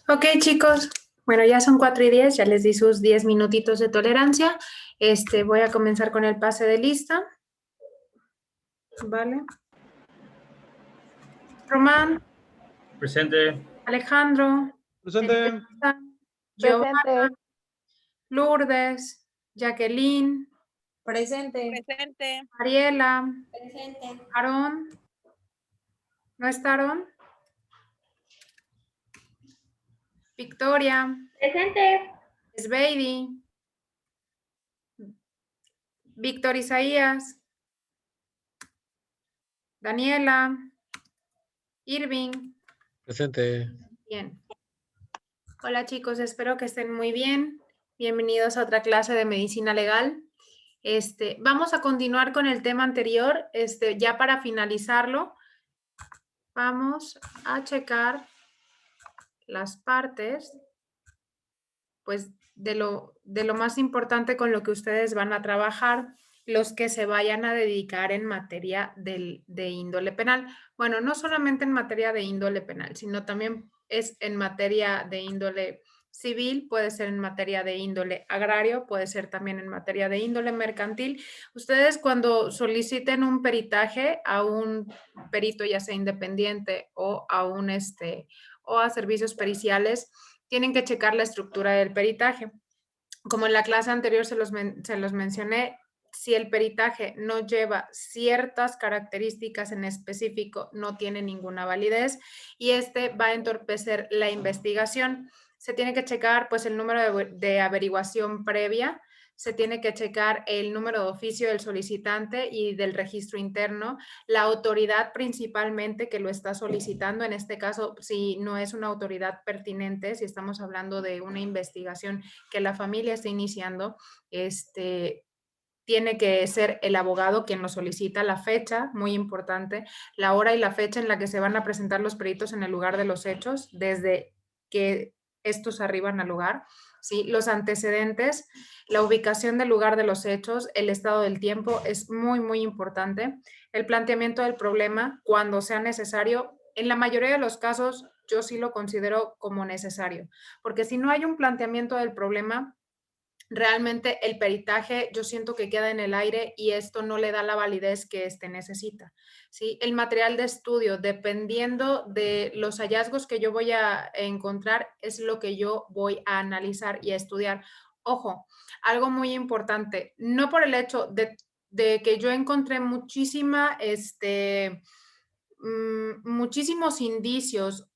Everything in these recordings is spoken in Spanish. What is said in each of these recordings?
Ok, chicos. Bueno, ya son 4:10, ya les di sus 10 minutitos de tolerancia. Voy a comenzar con el pase de lista. Vale. Román, Presente. Alejandro, Presente. Giovanna, Lourdes, Jacqueline, Presente. Mariela, Presente. Aarón. ¿No está Aarón? Victoria, Presente. Sveidi, Víctor Isaías, Daniela, Irving. Presente. Bien. Hola chicos, espero que estén muy bien. Bienvenidos a otra clase de medicina legal. Vamos a continuar con el tema anterior. Ya para finalizarlo, vamos a checar las partes, pues, de lo más importante con lo que ustedes van a trabajar, los que se vayan a dedicar en materia de índole penal. Bueno, no solamente en materia de índole penal, sino también es en materia de índole civil, puede ser en materia de índole agrario, puede ser también en materia de índole mercantil. Ustedes cuando soliciten un peritaje a un perito, ya sea independiente o o a servicios periciales, tienen que checar la estructura del peritaje. Como en la clase anterior se los mencioné, si el peritaje no lleva ciertas características en específico, no tiene ninguna validez y va a entorpecer la investigación. Se tiene que checar pues el número de averiguación previa, se tiene que checar el número de oficio del solicitante y del registro interno, la autoridad principalmente que lo está solicitando, en este caso, si no es una autoridad pertinente, si estamos hablando de una investigación que la familia está iniciando, tiene que ser el abogado quien lo solicita, la fecha, muy importante, la hora y la fecha en la que se van a presentar los peritos en el lugar de los hechos, desde que estos arriban al lugar, ¿sí? Los antecedentes, la ubicación del lugar de los hechos, el estado del tiempo es muy, muy importante. El planteamiento del problema, cuando sea necesario, en la mayoría de los casos yo sí lo considero como necesario, porque si no hay un planteamiento del problema, realmente el peritaje yo siento que queda en el aire y esto no le da la validez que necesita. ¿Sí? El material de estudio, dependiendo de los hallazgos que yo voy a encontrar, es lo que yo voy a analizar y a estudiar. Ojo, algo muy importante, no por el hecho de que yo encontré muchísimos indicios,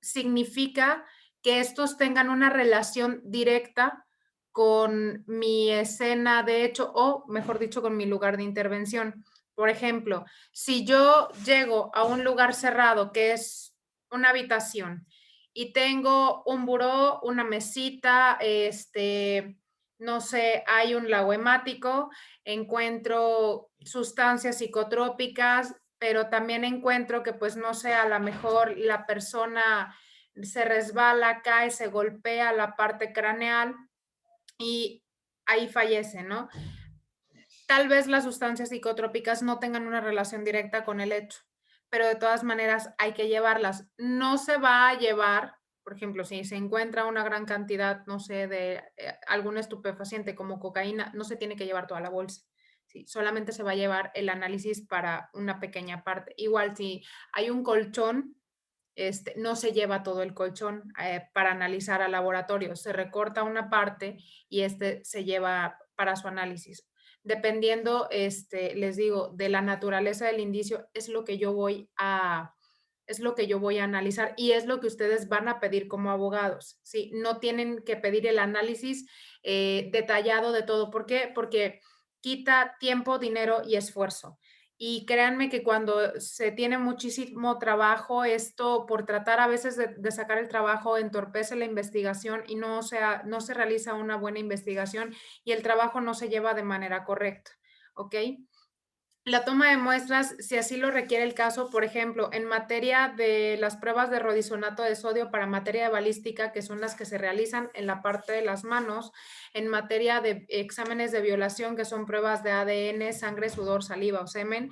significa que estos tengan una relación directa con mi escena de hecho o, mejor dicho, con mi lugar de intervención. Por ejemplo, si yo llego a un lugar cerrado que es una habitación y tengo un buró, una mesita, no sé, hay un lago hemático, encuentro sustancias psicotrópicas, pero también encuentro que, pues, no sé, a lo mejor la persona se resbala, cae, se golpea la parte craneal y ahí fallece, ¿no? Tal vez las sustancias psicotrópicas no tengan una relación directa con el hecho, pero de todas maneras hay que llevarlas. No se va a llevar, por ejemplo, si se encuentra una gran cantidad, no sé, de algún estupefaciente como cocaína, no se tiene que llevar toda la bolsa. Sí, solamente se va a llevar el análisis para una pequeña parte. Igual si hay un colchón, no se lleva todo el colchón para analizar al laboratorio, se recorta una parte y se lleva para su análisis. Dependiendo, les digo, de la naturaleza del indicio, es lo que yo voy a analizar y es lo que ustedes van a pedir como abogados, ¿sí? No tienen que pedir el análisis detallado de todo. ¿Por qué? Porque quita tiempo, dinero y esfuerzo. Y créanme que cuando se tiene muchísimo trabajo, esto por tratar a veces de sacar el trabajo entorpece la investigación y no se realiza una buena investigación y el trabajo no se lleva de manera correcta, ¿ok? La toma de muestras, si así lo requiere el caso, por ejemplo, en materia de las pruebas de rodisonato de sodio para materia de balística, que son las que se realizan en la parte de las manos, en materia de exámenes de violación, que son pruebas de ADN, sangre, sudor, saliva o semen,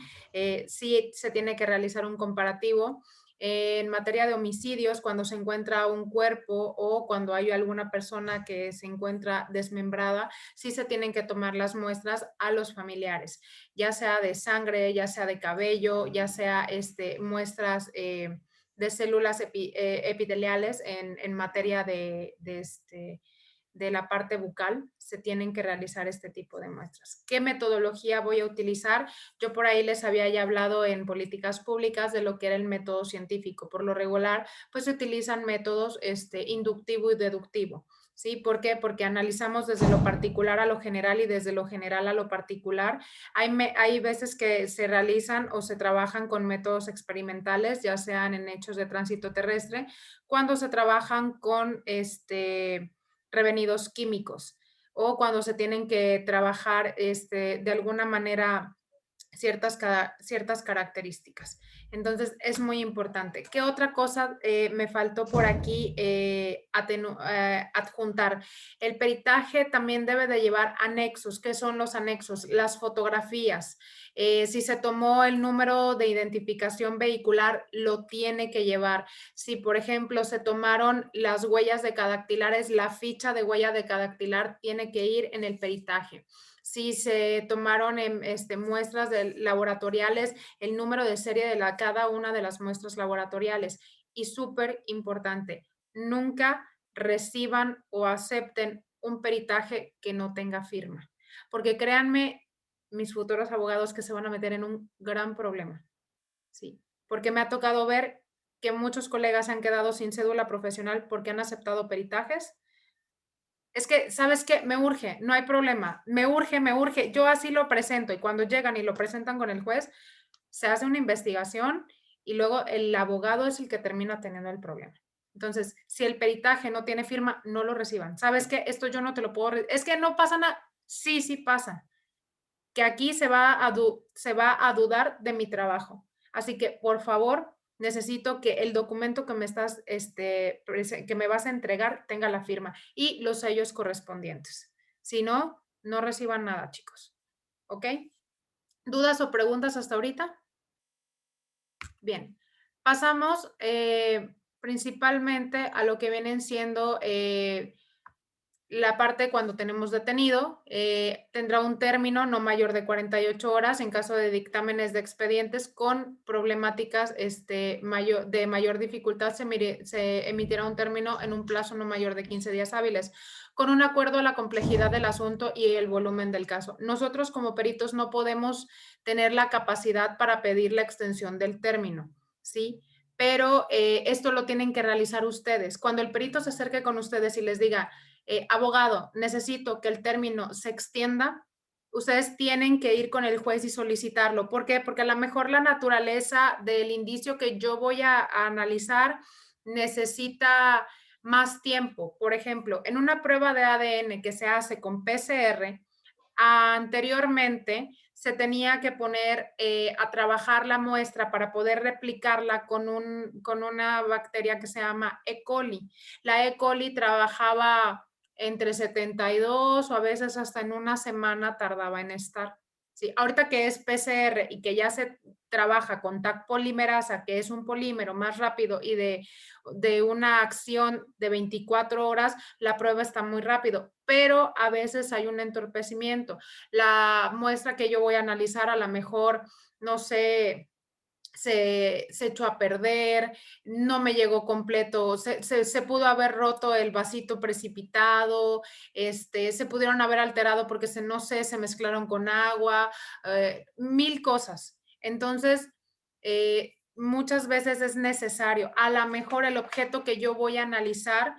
sí se tiene que realizar un comparativo. En materia de homicidios, cuando se encuentra un cuerpo o cuando hay alguna persona que se encuentra desmembrada, sí se tienen que tomar las muestras a los familiares, ya sea de sangre, ya sea de cabello, ya sea muestras de células epiteliales en materia de la parte bucal, se tienen que realizar este tipo de muestras. ¿Qué metodología voy a utilizar? Yo por ahí les había ya hablado en políticas públicas de lo que era el método científico. Por lo regular, pues se utilizan métodos inductivo y deductivo. ¿Sí? ¿Por qué? Porque analizamos desde lo particular a lo general y desde lo general a lo particular. Hay veces que se realizan o se trabajan con métodos experimentales, ya sean en hechos de tránsito terrestre, cuando se trabajan con revenidos químicos o cuando se tienen que trabajar de alguna manera ciertas características. Entonces, es muy importante. ¿Qué otra cosa me faltó por aquí adjuntar? El peritaje también debe de llevar anexos. ¿Qué son los anexos? Las fotografías. Si se tomó el número de identificación vehicular, lo tiene que llevar. Si, por ejemplo, se tomaron las huellas decadactilares, la ficha de huella decadactilar tiene que ir en el peritaje. Si se tomaron muestras laboratoriales, el número de serie de cada una de las muestras laboratoriales. Y súper importante, nunca reciban o acepten un peritaje que no tenga firma. Porque créanme, mis futuros abogados, que se van a meter en un gran problema. Sí, porque me ha tocado ver que muchos colegas han quedado sin cédula profesional porque han aceptado peritajes. Es que, ¿sabes qué? Me urge, no hay problema, me urge, yo así lo presento y cuando llegan y lo presentan con el juez, se hace una investigación y luego el abogado es el que termina teniendo el problema. Entonces, si el peritaje no tiene firma, no lo reciban. ¿Sabes qué? Esto yo no te lo puedo, es que no pasa nada. Sí, sí pasa. Que aquí se va a dudar de mi trabajo. Así que, por favor, necesito que el documento que me estás, que me vas a entregar tenga la firma y los sellos correspondientes. Si no, no reciban nada, chicos. ¿Ok? ¿Dudas o preguntas hasta ahorita? Bien. Pasamos principalmente a lo que vienen siendo la parte cuando tenemos detenido. Tendrá un término no mayor de 48 horas en caso de dictámenes de expedientes con problemáticas de mayor dificultad. Se emitirá un término en un plazo no mayor de 15 días hábiles, con un acuerdo a la complejidad del asunto y el volumen del caso. Nosotros como peritos no podemos tener la capacidad para pedir la extensión del término, ¿sí? Pero esto lo tienen que realizar ustedes. Cuando el perito se acerque con ustedes y les diga, abogado, necesito que el término se extienda, ustedes tienen que ir con el juez y solicitarlo. ¿Por qué? Porque a lo mejor la naturaleza del indicio que yo voy a analizar necesita más tiempo. Por ejemplo, en una prueba de ADN que se hace con PCR, anteriormente se tenía que poner a trabajar la muestra para poder replicarla con una bacteria que se llama E. coli. La E. coli trabajaba entre 72 o a veces hasta en una semana tardaba en estar. Sí, ahorita que es PCR y que ya se trabaja con TAC polimerasa, que es un polímero más rápido y de una acción de 24 horas, la prueba está muy rápido, pero a veces hay un entorpecimiento. La muestra que yo voy a analizar a lo mejor, no sé, se echó a perder, no me llegó completo, se pudo haber roto el vasito precipitado, se pudieron haber alterado porque no sé, se mezclaron con agua, mil cosas. Entonces, muchas veces es necesario, a lo mejor el objeto que yo voy a analizar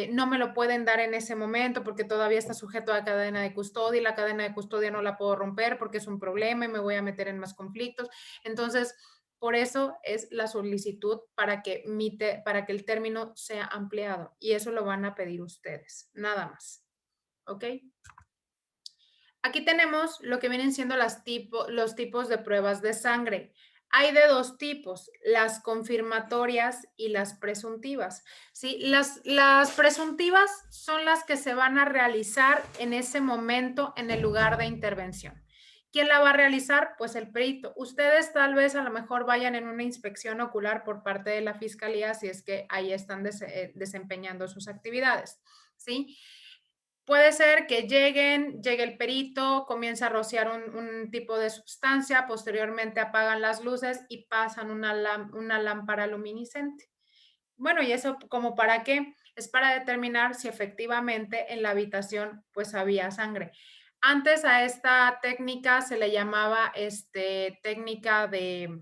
no me lo pueden dar en ese momento porque todavía está sujeto a cadena de custodia y la cadena de custodia no la puedo romper porque es un problema y me voy a meter en más conflictos. Entonces, por eso es la solicitud para que el término sea ampliado y eso lo van a pedir ustedes, nada más. ¿Ok? Aquí tenemos lo que vienen siendo los tipos de pruebas de sangre. Hay de dos tipos, las confirmatorias y las presuntivas. ¿Sí? Las presuntivas son las que se van a realizar en ese momento en el lugar de intervención. ¿Quién la va a realizar? Pues el perito. Ustedes tal vez a lo mejor vayan en una inspección ocular por parte de la fiscalía si es que ahí están desempeñando sus actividades, ¿sí? Puede ser que llegue el perito, comience a rociar un tipo de sustancia, posteriormente apagan las luces y pasan una lámpara luminiscente. Bueno, ¿y eso como para qué? Es para determinar si efectivamente en la habitación pues había sangre. Antes a esta técnica se le llamaba técnica de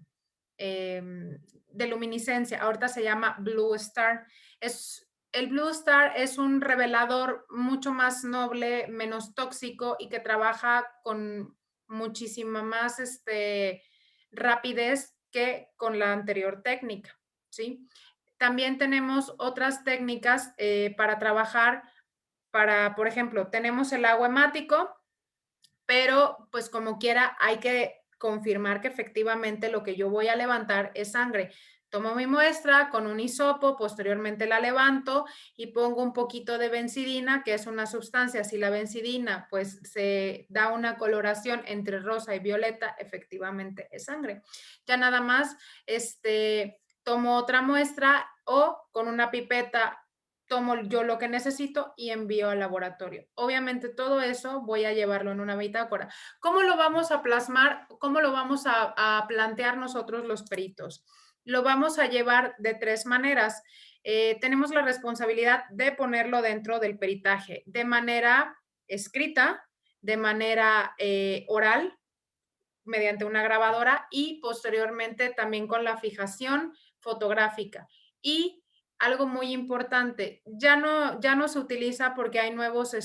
luminiscencia, ahorita se llama Blue Star. El Blue Star es un revelador mucho más noble, menos tóxico y que trabaja con muchísima más rapidez que con la anterior técnica, ¿sí? También tenemos otras técnicas para trabajar, por ejemplo, tenemos el agua hemático, pero pues como quiera hay que confirmar que efectivamente lo que yo voy a levantar es sangre. Tomo mi muestra con un hisopo, posteriormente la levanto y pongo un poquito de bencidina, que es una sustancia. Si la bencidina pues se da una coloración entre rosa y violeta, efectivamente es sangre. Ya nada más, tomo otra muestra o con una pipeta tomo yo lo que necesito y envío al laboratorio. Obviamente todo eso voy a llevarlo en una bitácora. ¿Cómo lo vamos a plasmar? ¿Cómo lo vamos a plantear nosotros los peritos? Lo vamos a llevar de tres maneras. Tenemos la responsabilidad de ponerlo dentro del peritaje de manera escrita, de manera oral, mediante una grabadora y posteriormente también con la fijación fotográfica. Y algo muy importante, ya no se utiliza porque hay nuevos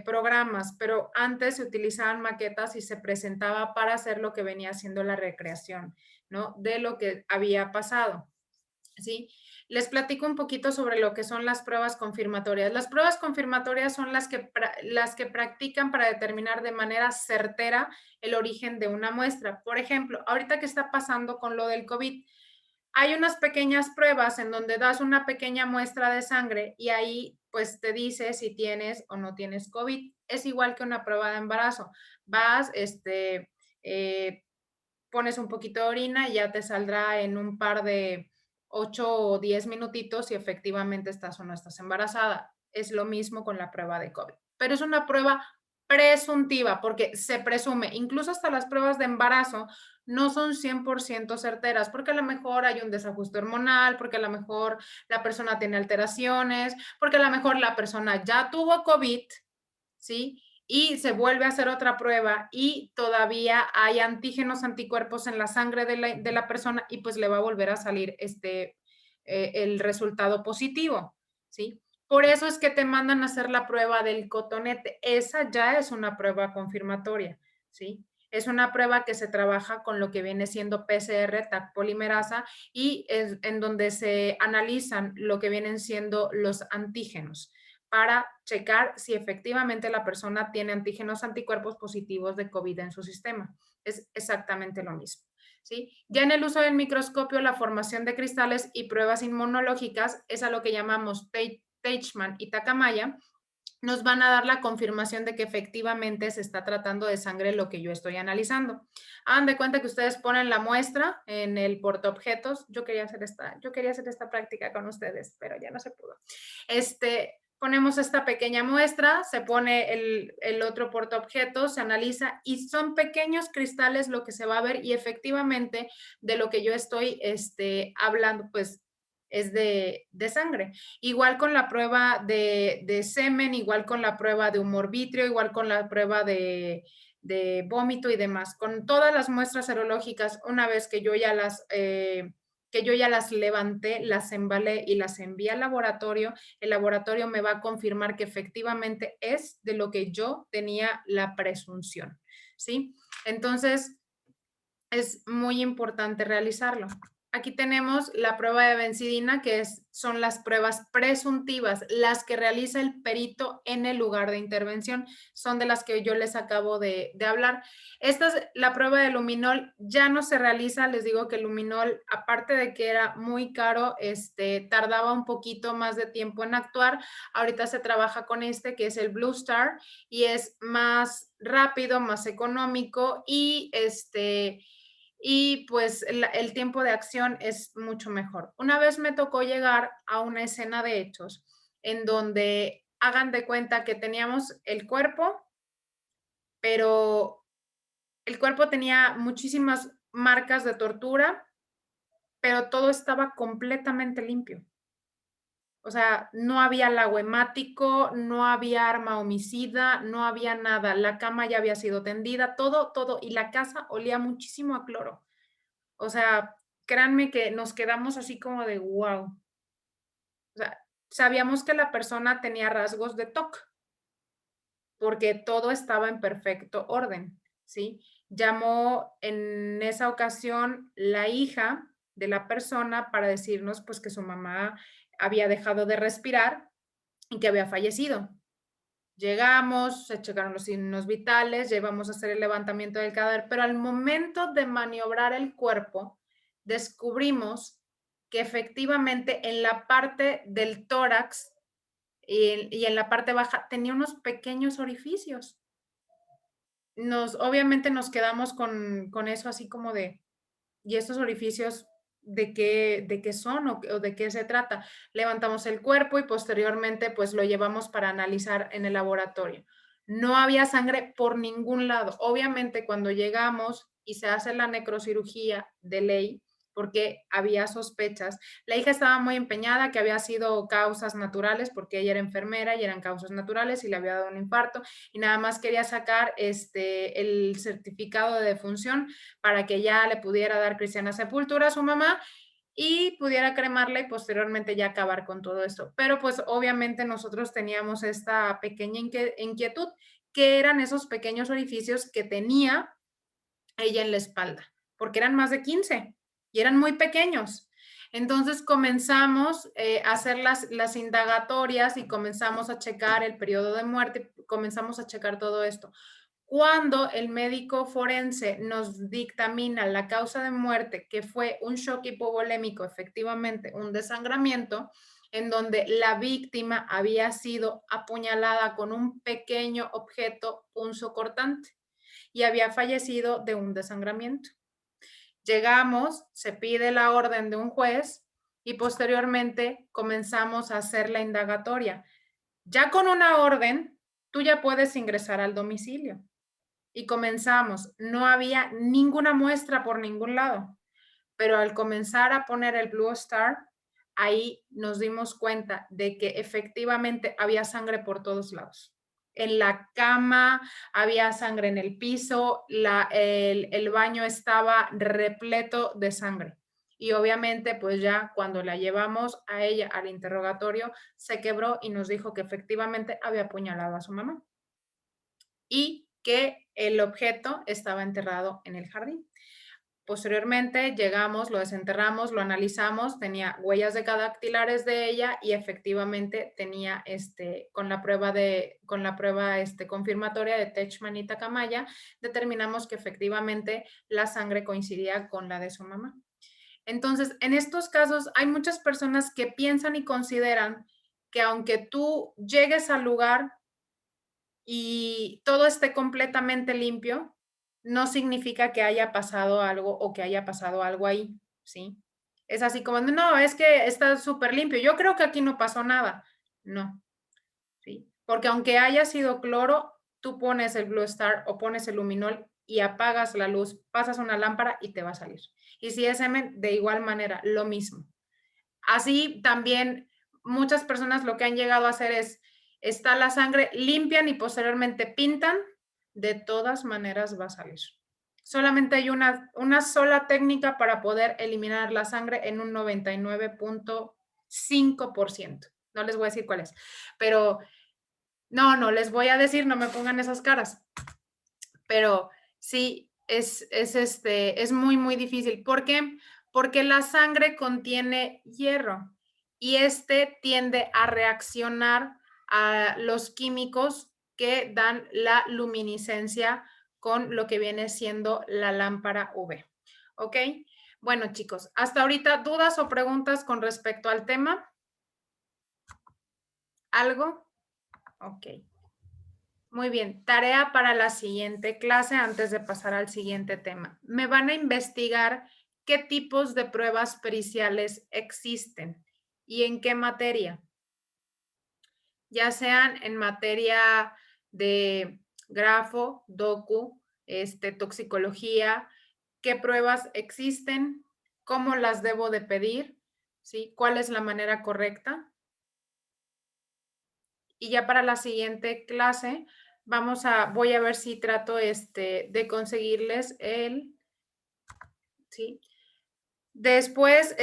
programas, pero antes se utilizaban maquetas y se presentaba para hacer lo que venía siendo la recreación, ¿no? De lo que había pasado, ¿sí? Les platico un poquito sobre lo que son las pruebas confirmatorias. Las pruebas confirmatorias son las que practican para determinar de manera certera el origen de una muestra. Por ejemplo, ahorita que está pasando con lo del COVID, hay unas pequeñas pruebas en donde das una pequeña muestra de sangre y ahí pues te dice si tienes o no tienes COVID. Es igual que una prueba de embarazo. Vas, pones un poquito de orina y ya te saldrá en un par de 8 o 10 minutitos si efectivamente estás o no estás embarazada. Es lo mismo con la prueba de COVID. Pero es una prueba presuntiva porque se presume, incluso hasta las pruebas de embarazo no son 100% certeras porque a lo mejor hay un desajuste hormonal, porque a lo mejor la persona tiene alteraciones, porque a lo mejor la persona ya tuvo COVID, ¿sí? Y se vuelve a hacer otra prueba y todavía hay antígenos, anticuerpos en la sangre de la persona y pues le va a volver a salir el resultado positivo, ¿sí? Por eso es que te mandan a hacer la prueba del cotonete. Esa ya es una prueba confirmatoria, ¿sí? Es una prueba que se trabaja con lo que viene siendo PCR, TAC polimerasa, y es en donde se analizan lo que vienen siendo los antígenos para checar si efectivamente la persona tiene antígenos anticuerpos positivos de COVID en su sistema. Es exactamente lo mismo, ¿sí? Ya en el uso del microscopio, la formación de cristales y pruebas inmunológicas es a lo que llamamos Teichmann y Takamaya, nos van a dar la confirmación de que efectivamente se está tratando de sangre lo que yo estoy analizando. Hagan de cuenta que ustedes ponen la muestra en el portaobjetos. Yo quería hacer esta práctica con ustedes, pero ya no se pudo. Ponemos esta pequeña muestra, se pone el otro portaobjetos, se analiza y son pequeños cristales lo que se va a ver y efectivamente de lo que yo estoy hablando, pues es de sangre. Igual con la prueba de semen, igual con la prueba de humor vítreo, igual con la prueba de vómito y demás. Con todas las muestras serológicas, una vez que yo ya las levanté, las embalé y las envié al laboratorio, el laboratorio me va a confirmar que efectivamente es de lo que yo tenía la presunción, ¿sí? Entonces, es muy importante realizarlo. aquí tenemos la prueba de benzidina, que son las pruebas presuntivas, las que realiza el perito en el lugar de intervención, son de las que yo les acabo de hablar. La prueba de luminol ya no se realiza, les digo que el luminol, aparte de que era muy caro, tardaba un poquito más de tiempo en actuar. Ahorita se trabaja con que es el Blue Star, y es más rápido, más económico, y pues el tiempo de acción es mucho mejor. Una vez me tocó llegar a una escena de hechos en donde hagan de cuenta que teníamos el cuerpo, pero el cuerpo tenía muchísimas marcas de tortura, pero todo estaba completamente limpio. O sea, no había lago hemático, no había arma homicida, no había nada. La cama ya había sido tendida, todo, y la casa olía muchísimo a cloro. O sea, créanme que nos quedamos así como de wow. O sea, sabíamos que la persona tenía rasgos de TOC, porque todo estaba en perfecto orden, ¿sí? Llamó en esa ocasión la hija de la persona para decirnos pues que su mamá había dejado de respirar y que había fallecido. Llegamos, se checaron los signos vitales, llevamos a hacer el levantamiento del cadáver, pero al momento de maniobrar el cuerpo, descubrimos que efectivamente en la parte del tórax y en la parte baja tenía unos pequeños orificios. Obviamente nos quedamos con eso así como de, ¿y estos orificios de qué son o de qué se trata? Levantamos el cuerpo y posteriormente pues lo llevamos para analizar en el laboratorio. No había sangre por ningún lado. Obviamente cuando llegamos y se hace la necrocirugía de ley, porque había sospechas, la hija estaba muy empeñada que había sido causas naturales, porque ella era enfermera y eran causas naturales y le había dado un infarto, y nada más quería sacar el certificado de defunción para que ya le pudiera dar cristiana sepultura a su mamá y pudiera cremarla y posteriormente ya acabar con todo esto. Pero pues obviamente nosotros teníamos esta pequeña inquietud, que eran esos pequeños orificios que tenía ella en la espalda, porque eran más de 15 y eran muy pequeños. Entonces comenzamos a hacer las indagatorias y comenzamos a checar el periodo de muerte, comenzamos a checar todo esto. Cuando el médico forense nos dictamina la causa de muerte, que fue un shock hipovolémico, efectivamente un desangramiento, en donde la víctima había sido apuñalada con un pequeño objeto punzocortante y había fallecido de un desangramiento. Llegamos, se pide la orden de un juez y posteriormente comenzamos a hacer la indagatoria. Ya con una orden, tú ya puedes ingresar al domicilio. Y comenzamos. No había ninguna muestra por ningún lado, pero al comenzar a poner el Blue Star, ahí nos dimos cuenta de que efectivamente había sangre por todos lados. En la cama, había sangre en el piso, el baño estaba repleto de sangre. Y obviamente, pues ya cuando la llevamos a ella al interrogatorio, se quebró y nos dijo que efectivamente había apuñalado a su mamá y que el objeto estaba enterrado en el jardín. Posteriormente llegamos, lo desenterramos, lo analizamos, tenía huellas decadactilares de ella y efectivamente tenía con la prueba confirmatoria de Techman y Takamaya, determinamos que efectivamente la sangre coincidía con la de su mamá. Entonces, en estos casos hay muchas personas que piensan y consideran que aunque tú llegues al lugar y todo esté completamente limpio, no significa que haya pasado algo o que haya pasado algo ahí, ¿sí? Es así como, no, es que está súper limpio. Yo creo que aquí no pasó nada. No, ¿sí? Porque aunque haya sido cloro, tú pones el Blue Star o pones el luminol y apagas la luz, pasas una lámpara y te va a salir. Y si es semen, de igual manera, lo mismo. Así también muchas personas lo que han llegado a hacer es, está la sangre, limpian y posteriormente pintan, de todas maneras va a salir. Solamente hay una sola técnica para poder eliminar la sangre en un 99.5%. No les voy a decir cuál es, pero no les voy a decir, no me pongan esas caras. Pero sí, es muy, muy difícil. ¿Por qué? Porque la sangre contiene hierro y este tiende a reaccionar a los químicos que dan la luminiscencia con lo que viene siendo la lámpara UV. ¿Ok? Bueno, chicos, hasta ahorita, ¿dudas o preguntas con respecto al tema? ¿Algo? Ok. Muy bien, tarea para la siguiente clase antes de pasar al siguiente tema. Me van a investigar qué tipos de pruebas periciales existen y en qué materia. Ya sean en materia de grafo, docu, toxicología, qué pruebas existen, cómo las debo de pedir, ¿sí? ¿Cuál es la manera correcta? Y ya para la siguiente clase voy a ver si trato de conseguirles ¿sí? Después,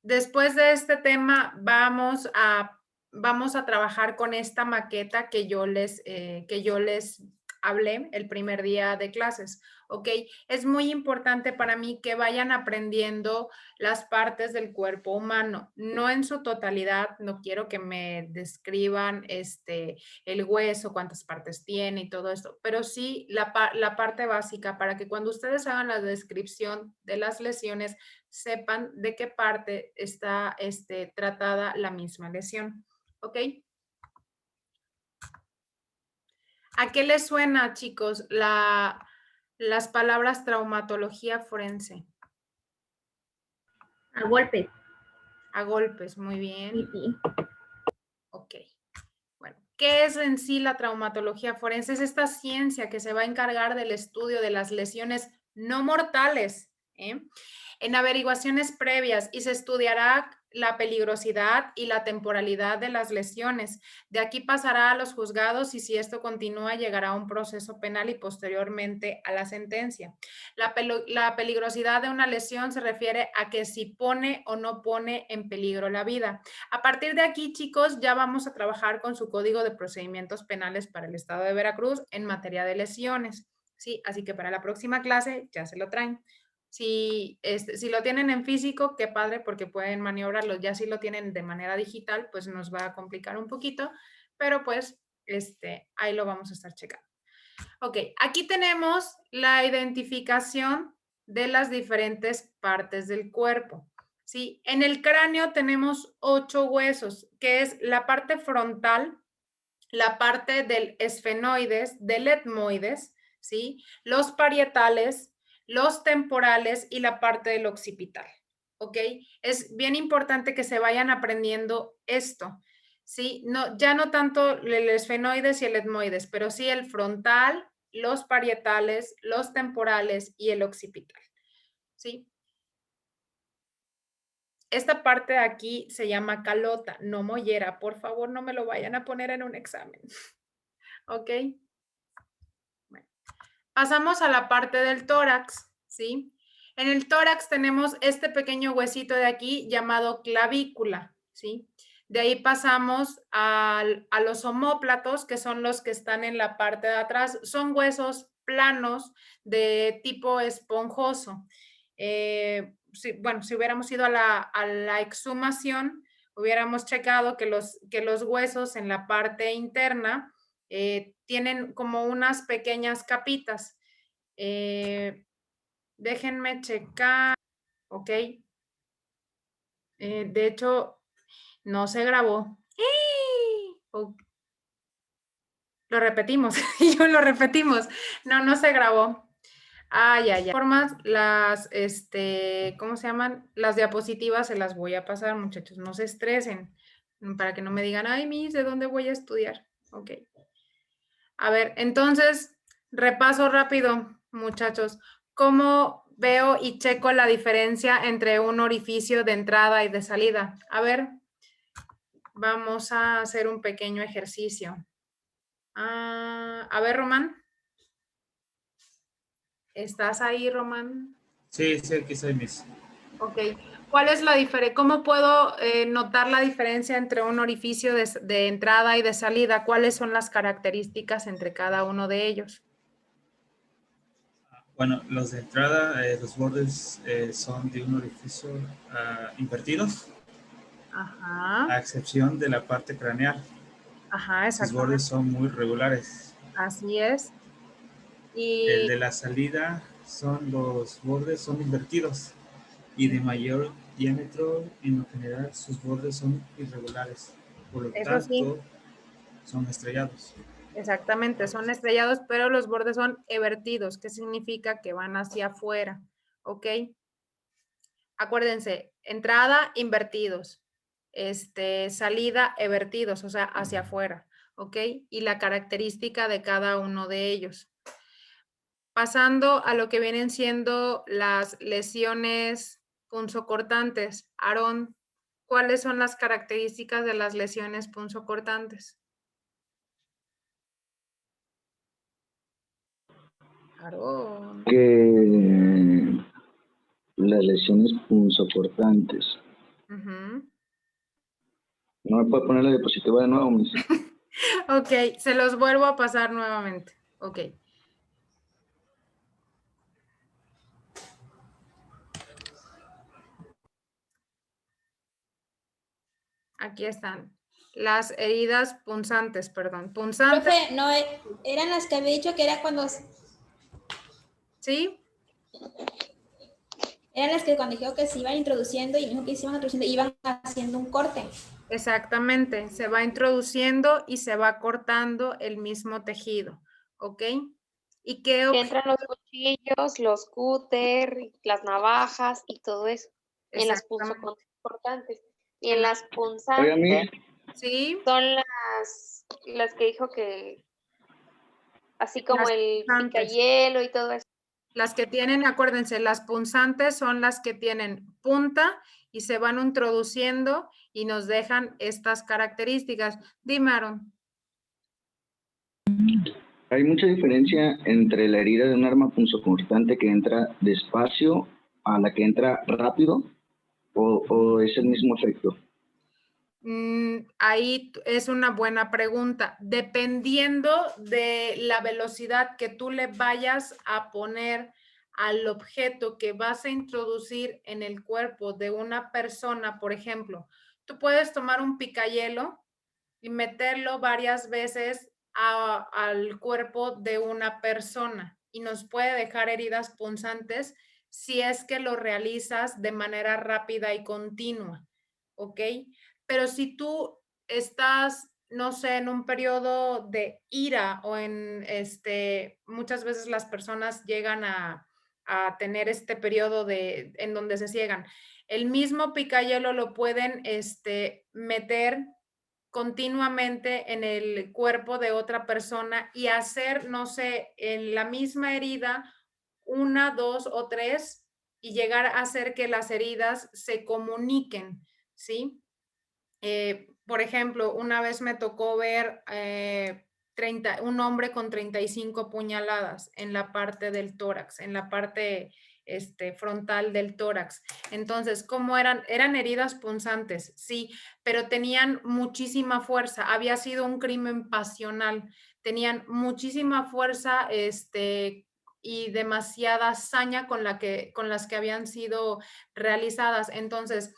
después de este tema vamos a trabajar con esta maqueta que yo les hablé el primer día de clases, ¿ok? Es muy importante para mí que vayan aprendiendo las partes del cuerpo humano, no en su totalidad, no quiero que me describan el hueso, cuántas partes tiene y todo esto, pero sí la parte básica para que cuando ustedes hagan la descripción de las lesiones, sepan de qué parte está tratada la misma lesión, ¿ok? ¿A qué les suena, chicos, las palabras traumatología forense? A golpes. A golpes, muy bien. Sí. Ok. Bueno, ¿qué es en sí la traumatología forense? Es esta ciencia que se va a encargar del estudio de las lesiones no mortales, en averiguaciones previas y se estudiará la peligrosidad y la temporalidad de las lesiones. De aquí pasará a los juzgados y si esto continúa llegará a un proceso penal y posteriormente a la sentencia. La peligrosidad de una lesión se refiere a que si pone o no pone en peligro la vida. A partir de aquí, chicos, ya vamos a trabajar con su Código de Procedimientos Penales para el Estado de Veracruz en materia de lesiones. Sí, así que para la próxima clase ya se lo traen. Si lo tienen en físico, qué padre, porque pueden maniobrarlo. Ya si lo tienen de manera digital, pues nos va a complicar un poquito, pero pues ahí lo vamos a estar checando. Ok, aquí tenemos la identificación de las diferentes partes del cuerpo. ¿Sí? En el cráneo tenemos 8 huesos, que es la parte frontal, la parte del esfenoides, del etmoides, ¿sí? Los parietales, los temporales y la parte del occipital, ¿ok? Es bien importante que se vayan aprendiendo esto, ¿sí? No, ya no tanto el esfenoides y el etmoides, pero sí el frontal, los parietales, los temporales y el occipital, ¿sí? Esta parte de aquí se llama calota, no mollera. Por favor, no me lo vayan a poner en un examen. ¿Ok? Bueno, pasamos a la parte del tórax, ¿sí? En el tórax tenemos este pequeño huesito de aquí llamado clavícula, ¿sí? De ahí pasamos a los omóplatos, que son los que están en la parte de atrás. Son huesos planos de tipo esponjoso. Bueno, si hubiéramos ido a la exhumación, hubiéramos checado que los huesos en la parte interna tienen como unas pequeñas capitas. Déjenme checar, ok. De hecho, no se grabó. Oh, lo repetimos, y yo lo repetimos. No se grabó. Ya. Formas, ¿cómo se llaman? Las diapositivas se las voy a pasar, muchachos, no se estresen, para que no me digan, ay, Miss, ¿de dónde voy a estudiar? Ok. A ver, entonces, repaso rápido, muchachos. ¿Cómo veo y checo la diferencia entre un orificio de entrada y de salida? A ver, vamos a hacer un pequeño ejercicio. A ver, Román. ¿Estás ahí, Román? Sí, aquí soy, Miss. Ok. ¿Cuál es la diferencia? ¿Cómo puedo notar la diferencia entre un orificio de entrada y de salida? ¿Cuáles son las características entre cada uno de ellos? Bueno, los de entrada, los bordes son de un orificio invertidos, Ajá, a excepción de la parte craneal. ajá, Sus bordes exactamente. son muy regulares. Así es. El Y de la salida los bordes son invertidos y de mayor diámetro. En lo general, sus bordes son irregulares. Por lo eso sí, tanto, son estrellados. exactamente, son estrellados, pero los bordes son evertidos, que significa que van hacia afuera, ¿ok? Acuérdense, entrada, invertidos, salida, evertidos, o sea, hacia afuera, ¿ok? Y la característica de cada uno de ellos. Pasando a lo que vienen siendo las lesiones punzocortantes. Aarón, ¿cuáles son las características de las lesiones punzocortantes? Aarón. Que las lesiones punzocortantes. Ujú. ¿No me puede poner la diapositiva de nuevo, Miss? Ok, se los vuelvo a pasar nuevamente. Ok. Aquí están. Las heridas punzantes, perdón. Punzantes, Profe, no, eran las que había dicho que era cuando, ¿sí? eran las que cuando dijo que se iban introduciendo y dijo que se iban introduciendo, iban haciendo un corte. Exactamente. Se va introduciendo y se va cortando el mismo tejido. ¿Ok? ¿Y qué Que objeto? entran los cuchillos, los cúter, las navajas y todo eso en las Exactamente. punzocortantes. Y En en la- las Oiga, punzantes Miss, Sí, son las que dijo que, así como las el punzantes. picayelo y todo eso. Las que tienen, acuérdense, las punzantes son las que tienen punta y se van introduciendo y nos dejan estas características. Dime, Aaron. hay mucha diferencia entre la herida de un arma punzocortante que entra despacio a la que entra rápido, o es el mismo efecto. Ahí es una buena pregunta. Dependiendo de la velocidad que tú le vayas a poner al objeto que vas a introducir en el cuerpo de una persona, por ejemplo, tú puedes tomar un picayelo y meterlo varias veces al cuerpo de una persona y nos puede dejar heridas punzantes si es que lo realizas de manera rápida y continua, ¿ok? Pero si tú estás, no sé, en un periodo de ira o muchas veces las personas llegan a tener este periodo en donde se ciegan. El mismo picayelo lo pueden meter continuamente en el cuerpo de otra persona y hacer, no sé, en la misma herida, una, dos o tres, y llegar a hacer que las heridas se comuniquen, ¿sí? Por ejemplo, una vez me tocó ver un hombre con 35 puñaladas en la parte del tórax, en la parte frontal del tórax. Entonces, ¿cómo eran? Eran heridas punzantes, sí, pero tenían muchísima fuerza. Había sido un crimen pasional. Tenían muchísima fuerza, y demasiada saña con las que habían sido realizadas. Entonces,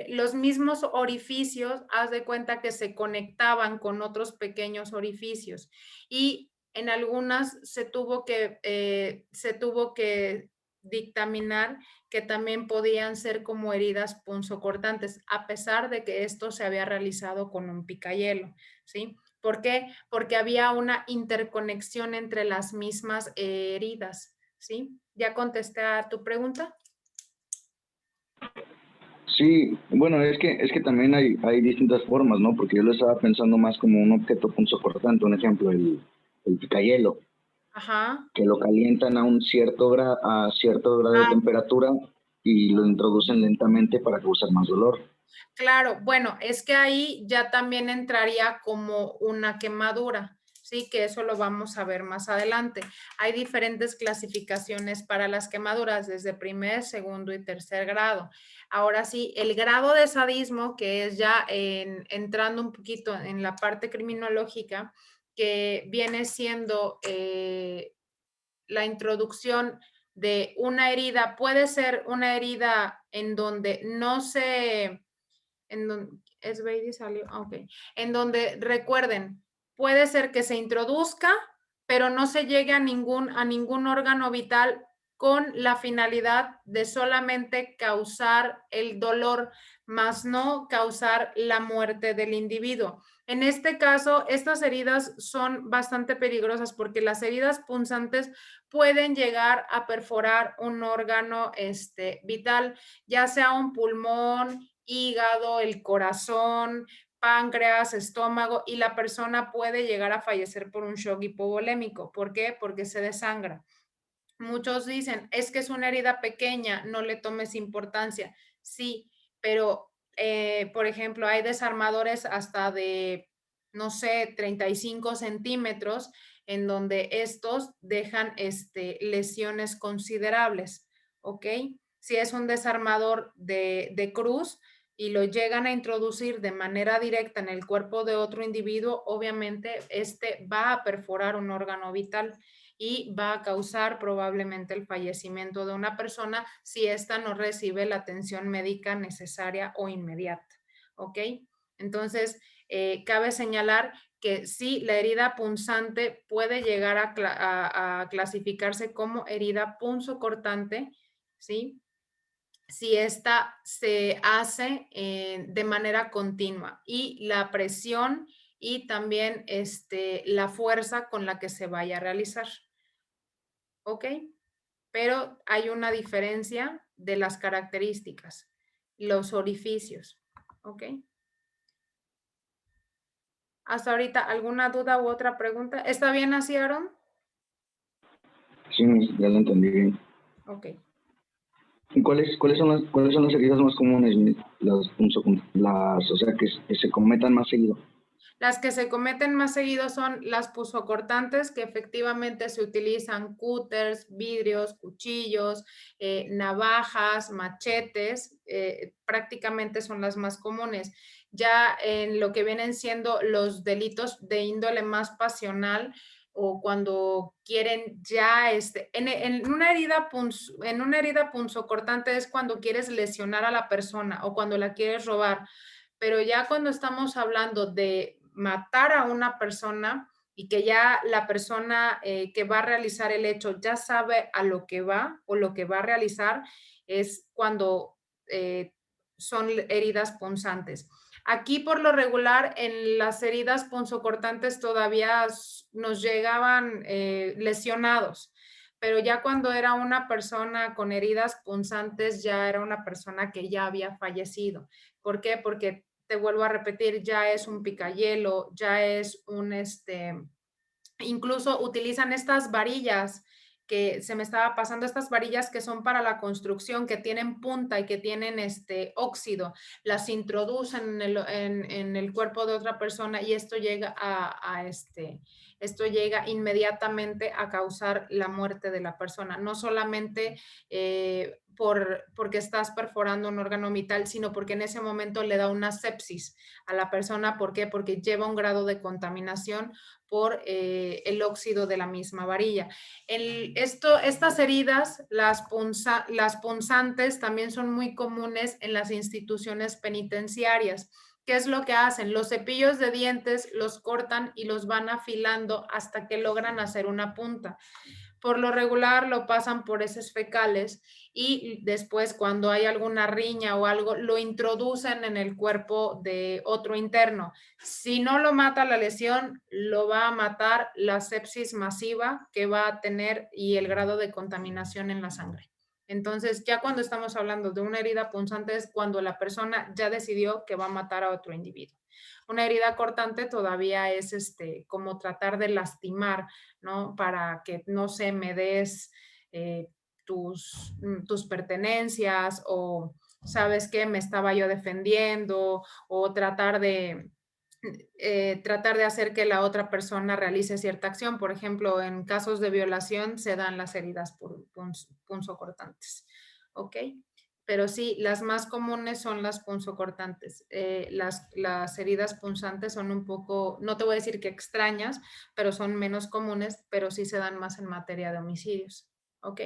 los mismos orificios, haz de cuenta que se conectaban con otros pequeños orificios y en algunas se tuvo que dictaminar que también podían ser como heridas punzocortantes, a pesar de que esto se había realizado con un picayelo, ¿sí? ¿Por qué? Porque había una interconexión entre las mismas heridas, ¿sí? ¿Ya contesté a tu pregunta? Sí, bueno, es que también hay distintas formas, ¿no? Porque yo lo estaba pensando más como un objeto punzocortante, un ejemplo, el picayelo, Ajá. que lo calientan a cierto grado de temperatura y lo introducen lentamente para causar más dolor. Claro, bueno, es que ahí ya también entraría como una quemadura, sí, que eso lo vamos a ver más adelante. Hay diferentes clasificaciones para las quemaduras, desde primer, segundo y tercer grado. Ahora sí, el grado de sadismo, que es ya entrando un poquito en la parte criminológica, que viene siendo la introducción de una herida, puede ser una herida en donde no se, en donde, es Brady salió, ok, en donde recuerden, puede ser que se introduzca, pero no se llegue a ningún órgano vital con la finalidad de solamente causar el dolor, más no causar la muerte del individuo. En este caso, estas heridas son bastante peligrosas porque las heridas punzantes pueden llegar a perforar un órgano vital, ya sea un pulmón, hígado, el corazón, páncreas, estómago, y la persona puede llegar a fallecer por un shock hipovolémico. ¿Por qué? Porque se desangra. Muchos dicen, es que es una herida pequeña, no le tomes importancia. Sí, pero, por ejemplo, hay desarmadores hasta de, no sé, 35 centímetros, en donde estos dejan lesiones considerables, ¿ok? Si es un desarmador de cruz y lo llegan a introducir de manera directa en el cuerpo de otro individuo, obviamente va a perforar un órgano vital y va a causar probablemente el fallecimiento de una persona si ésta no recibe la atención médica necesaria o inmediata. ¿Ok? Entonces, cabe señalar que sí, la herida punzante puede llegar a clasificarse como herida punzocortante, ¿sí? Si esta se hace de manera continua y la presión y también la fuerza con la que se vaya a realizar. ¿Ok? Pero hay una diferencia de las características, los orificios. ¿Ok? Hasta ahorita, ¿alguna duda u otra pregunta? ¿Está bien así, Aaron? Sí, ya lo entendí bien. Ok. ¿Y cuáles son las heridas más comunes, Miss? O sea, que se cometan más seguido? Las que se cometen más seguido son las punzocortantes, que efectivamente se utilizan cúters, vidrios, cuchillos, navajas, machetes, prácticamente son las más comunes. Ya en lo que vienen siendo los delitos de índole más pasional, o cuando quieren ya, en una herida punzocortante es cuando quieres lesionar a la persona o cuando la quieres robar, pero ya cuando estamos hablando de matar a una persona y que ya la persona que va a realizar el hecho ya sabe a lo que va o lo que va a realizar, es cuando son heridas punzantes. Aquí por lo regular en las heridas punzocortantes todavía nos llegaban lesionados, pero ya cuando era una persona con heridas punzantes ya era una persona que ya había fallecido. ¿Por qué? Porque te vuelvo a repetir, ya es un picayelo, ya es incluso utilizan estas varillas que se me estaba pasando, estas varillas que son para la construcción, que tienen punta y que tienen óxido, las introducen en el cuerpo de otra persona y esto llega esto llega inmediatamente a causar la muerte de la persona, no solamente porque estás perforando un órgano vital, sino porque en ese momento le da una sepsis a la persona. ¿Por qué? Porque lleva un grado de contaminación por el óxido de la misma varilla. Estas heridas, las punzantes, también son muy comunes en las instituciones penitenciarias. ¿Qué es lo que hacen? Los cepillos de dientes los cortan y los van afilando hasta que logran hacer una punta. Por lo regular lo pasan por heces fecales y después cuando hay alguna riña o algo lo introducen en el cuerpo de otro interno. Si no lo mata la lesión, lo va a matar la sepsis masiva que va a tener y el grado de contaminación en la sangre. Entonces, ya cuando estamos hablando de una herida punzante es cuando la persona ya decidió que va a matar a otro individuo. Una herida cortante todavía es como tratar de lastimar, ¿no? Para que no se me des tus pertenencias o, ¿sabes qué? Me estaba yo defendiendo o tratar de hacer que la otra persona realice cierta acción. Por ejemplo, en casos de violación se dan las heridas punzocortantes. ¿Ok? Pero sí, las más comunes son las punzocortantes. Las heridas punzantes son un poco, no te voy a decir que extrañas, pero son menos comunes, pero sí se dan más en materia de homicidios. ¿Ok?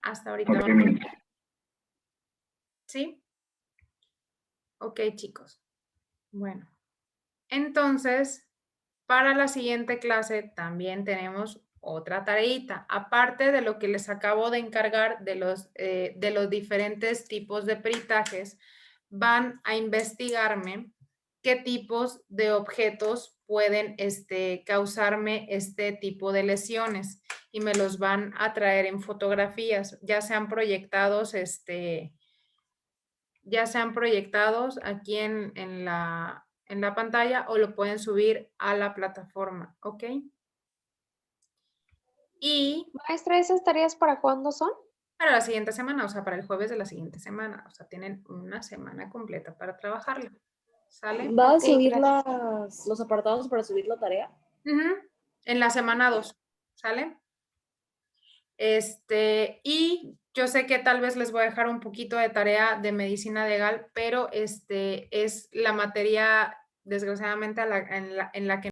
Hasta ahorita. Ok, ma'am. ¿Sí? Ok, chicos. Bueno, entonces, para la siguiente clase también tenemos otra tareita. Aparte de lo que les acabo de encargar de los diferentes tipos de peritajes, van a investigarme qué tipos de objetos pueden causarme este tipo de lesiones y me los van a traer en fotografías, ya sean proyectados, aquí en la pantalla o lo pueden subir a la plataforma, ¿ok? Y Maestra, ¿esas tareas para cuándo son? para la siguiente semana, o sea, para el jueves de la siguiente semana, o sea, tienen una semana completa para trabajarla, ¿sale? ¿Va a Ok, subir gracias. los apartados para subir la tarea? Ujú, en la semana 2, ¿sale? Y yo sé que tal vez les voy a dejar un poquito de tarea de medicina legal, pero es la materia, desgraciadamente, en la que